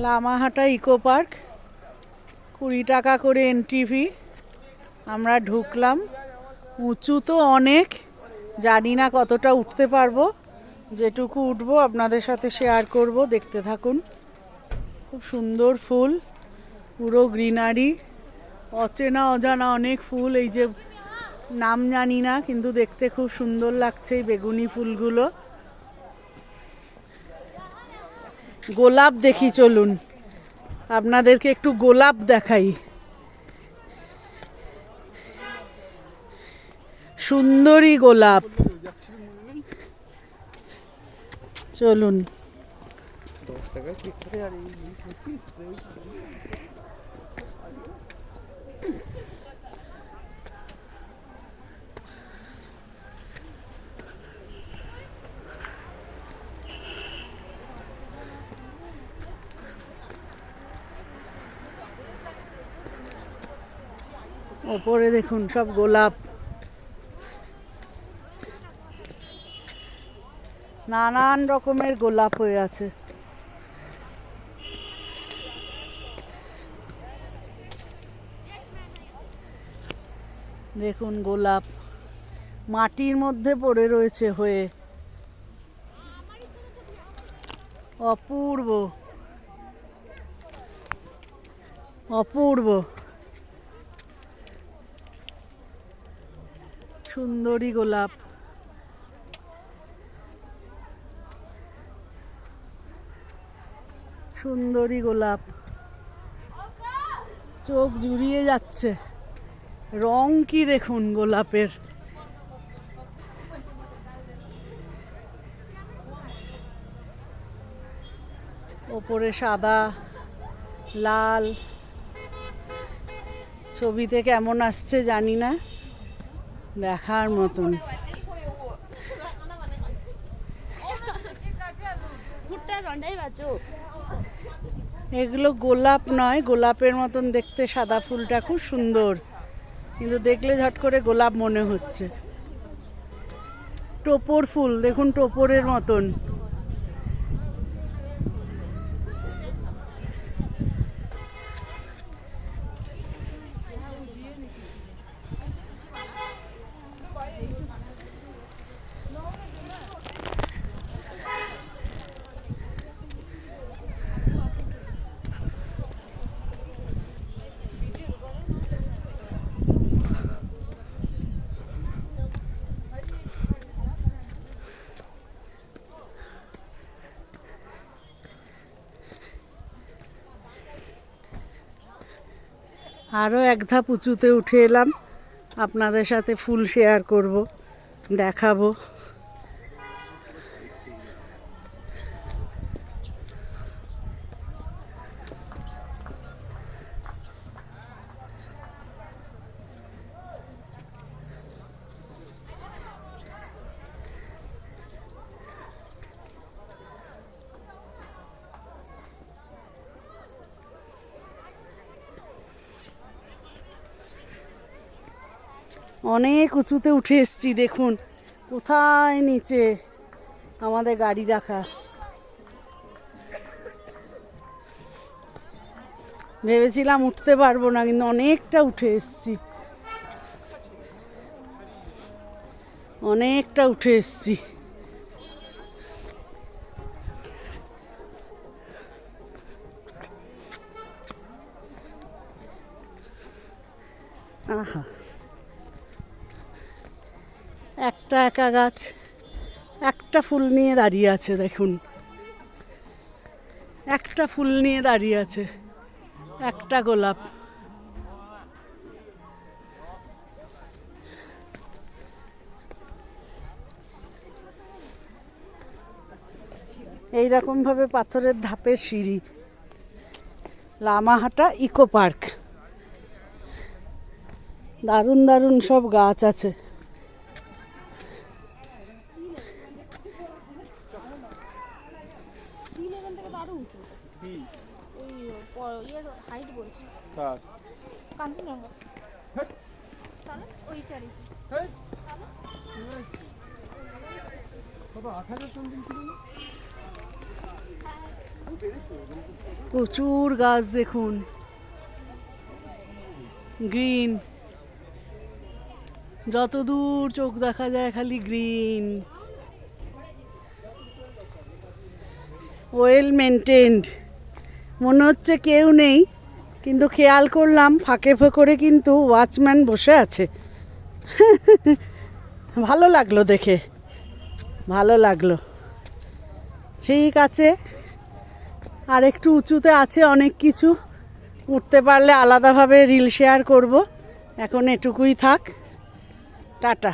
Lamahatta eco park, 20 টাকা করে entry fee. আমরা ঢুকলাম। উঁচু তো অনেক, জানি না কতটা উঠতে পারবো। যেটুকু উঠবো আপনাদের সাথে শেয়ার করব, দেখতে থাকুন। খুব সুন্দর ফুল, পুরো গ্রিনারি, অচেনা অজানা অনেক ফুল। এই যে নাম জানি না, কিন্তু দেখতে খুব সুন্দর লাগছে এই বেগুনি ফুলগুলো। গোলাপ দেখি, চলুন আপনাদেরকে একটু গোলাপ দেখাই। সুন্দরী গোলাপ, চলুন। ওপরে দেখুন সব গোলাপ, নানান রকমের গোলাপ হয়ে আছে। দেখুন গোলাপ মাটির মধ্যে পড়ে রয়েছে হয়ে, অপূর্ব অপূর্ব সুন্দরী গোলাপ। সুন্দরী গোলাপ, চোখ জুড়িয়ে যাচ্ছে। রং কি দেখুন গোলাপের, ওপরে সাদা লাল। ছবিতে কেমন আসছে জানি না, দেখার মতন। এগুলো গোলাপ নয়, গোলাপের মতন দেখতে সাদা ফুলটা খুব সুন্দর, কিন্তু দেখলে ঝট করে গোলাপ মনে হচ্ছে। টোপর ফুল দেখুন, টোপরের মতন। আরও এক ধাপ উঁচুতে উঠে এলাম, আপনাদের সাথে ফুল শেয়ার করব, দেখাবো। অনেক উঁচুতে উঠে এসছি, দেখুন কোথায় নিচে আমাদের গাড়ি রাখা। ভেবেছিলাম উঠতে পারবো না, কিন্তু অনেকটা উঠে এসছি, অনেকটা উঠে এসছি। আহা, একটা একা গাছ একটা ফুল নিয়ে দাঁড়িয়ে আছে, দেখুন একটা ফুল নিয়ে দাঁড়িয়ে আছে, একটা গোলাপ। এইরকম ভাবে পাথরের ধাপের সিঁড়ি, লামাহাটা ইকো পার্ক। দারুণ দারুণ সব গাছ আছে। প্রচুর গাছ দেখুন, গ্রিন, যত দূর চোখ দেখা যায় খালি গ্রিন, ওয়েল মেনটেন্ড। মনে হচ্ছে কেউ নেই, কিন্তু খেয়াল করলাম ফাঁকে করে কিন্তু ওয়াচম্যান বসে আছে। ভালো লাগলো দেখে, ভালো লাগলো। ঠিক আছে, আর একটু উঁচুতে আছে অনেক কিছু, উঠতে পারলে আলাদাভাবে রিল শেয়ার করব। এখন এটুকুই থাক, টাটা।